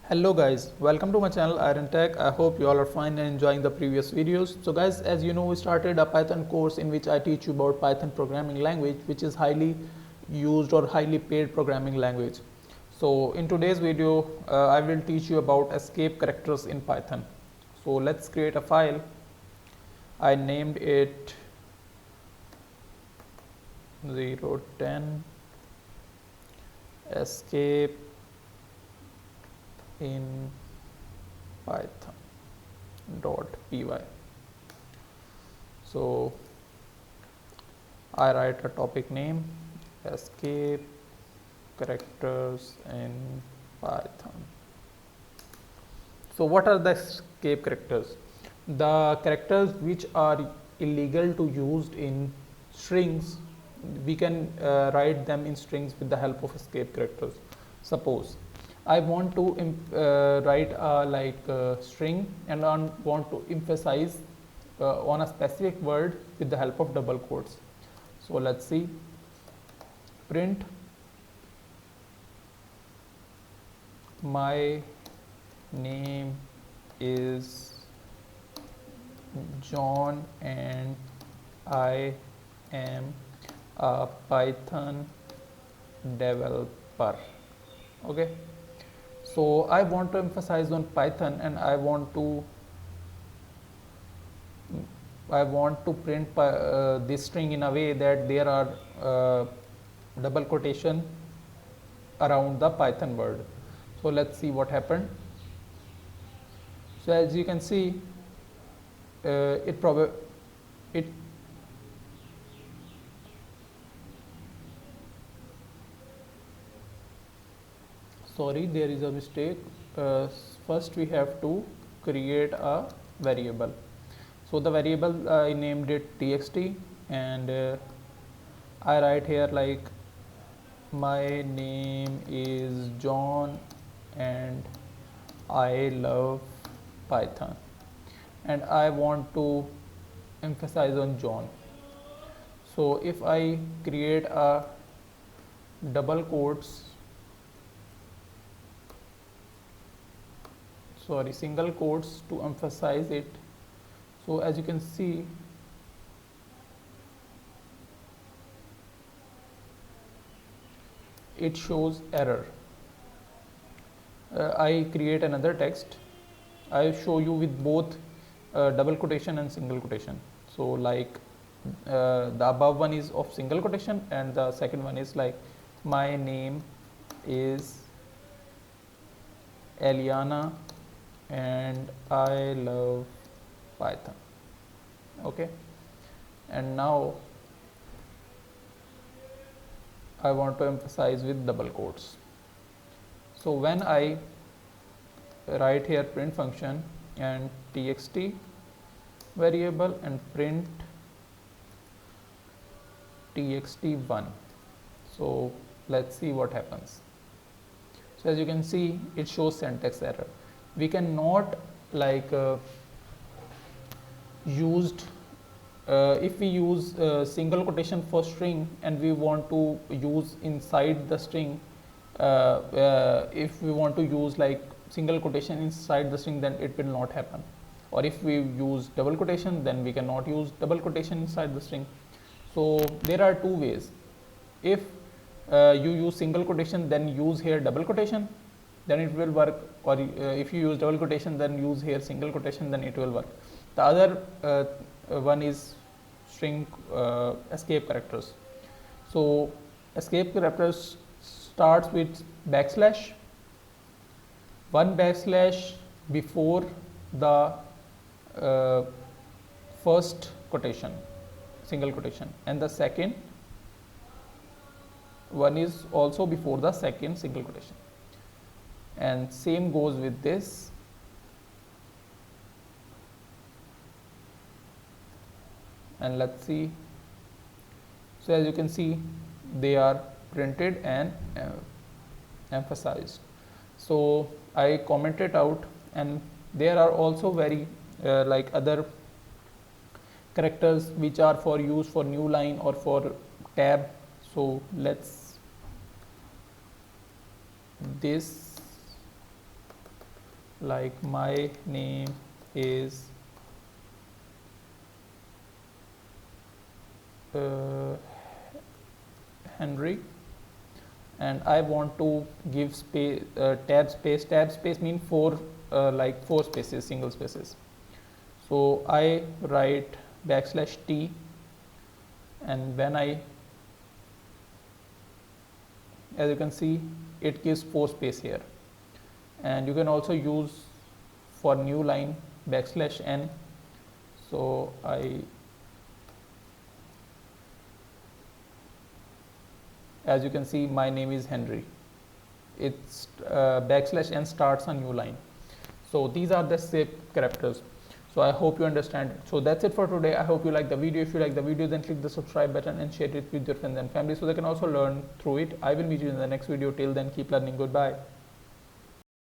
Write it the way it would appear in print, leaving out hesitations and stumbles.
Hello guys, welcome to my channel Iron Tech. I hope you all are fine and enjoying the previous videos. So guys, as you know, we started a Python course in which I teach you about Python programming language, which is highly used or highly paid programming language. So in today's video, I will teach you about escape characters in Python. So let's create a file. I named it 010 escape in python.py. So I write a topic name, escape characters in Python. So what are the escape characters? The characters which are illegal to used in strings, we can write them in strings with the help of escape characters. Suppose I want to write a string and I want to emphasize on a specific word with the help of double quotes. So let's see, print my name is John and I am a Python developer. Okay, so I want to emphasize on Python and I want to print this string in a way that there are double quotation around the Python word. So let's see what happened. So as you can see, sorry, there is a mistake. First we have to create a variable. So the variable I named it txt, and I write here like my name is John and I love Python, and I want to emphasize on John. So if I create a double quotes, single quotes to emphasize it. So as you can see, it shows error. I create another text. I show you with both double quotation and single quotation. So like the above one is of single quotation and the second one is like my name is Eliana and I love Python. Okay, and now I want to emphasize with double quotes. So when I write here print function and txt variable and print txt1, so let's see what happens. So as you can see, it shows syntax error. We cannot used if we use single quotation for string and we want to use inside the string, if we want to use like single quotation inside the string, then it will not happen. Or if we use double quotation, then we cannot use double quotation inside the string. So there are two ways. If you use single quotation, then use here double quotation, then it will work. Or if you use double quotation, then use here single quotation, then it will work. The other one is string escape characters. So escape characters starts with backslash, one backslash before the first quotation, single quotation, and the second one is also before the second single quotation, and same goes with this. And let's see. So as you can see, they are printed and emphasized. So I commented out, and there are also very like other characters which are for use for new line or for tab. So let's this like my name is Henry, and I want to give space, tab space. Tab space mean like four spaces, single spaces. So I write \t, and when as you can see, it gives 4 space here. And you can also use for new line \n. So as you can see, my name is Henry. It's \n starts a new line. So these are the shape characters. So I hope you understand it. So that's it for today. I hope you like the video. If you like the video, then click the subscribe button and share it with your friends and family so they can also learn through it. I will meet you in the next video. Till then, keep learning. Goodbye.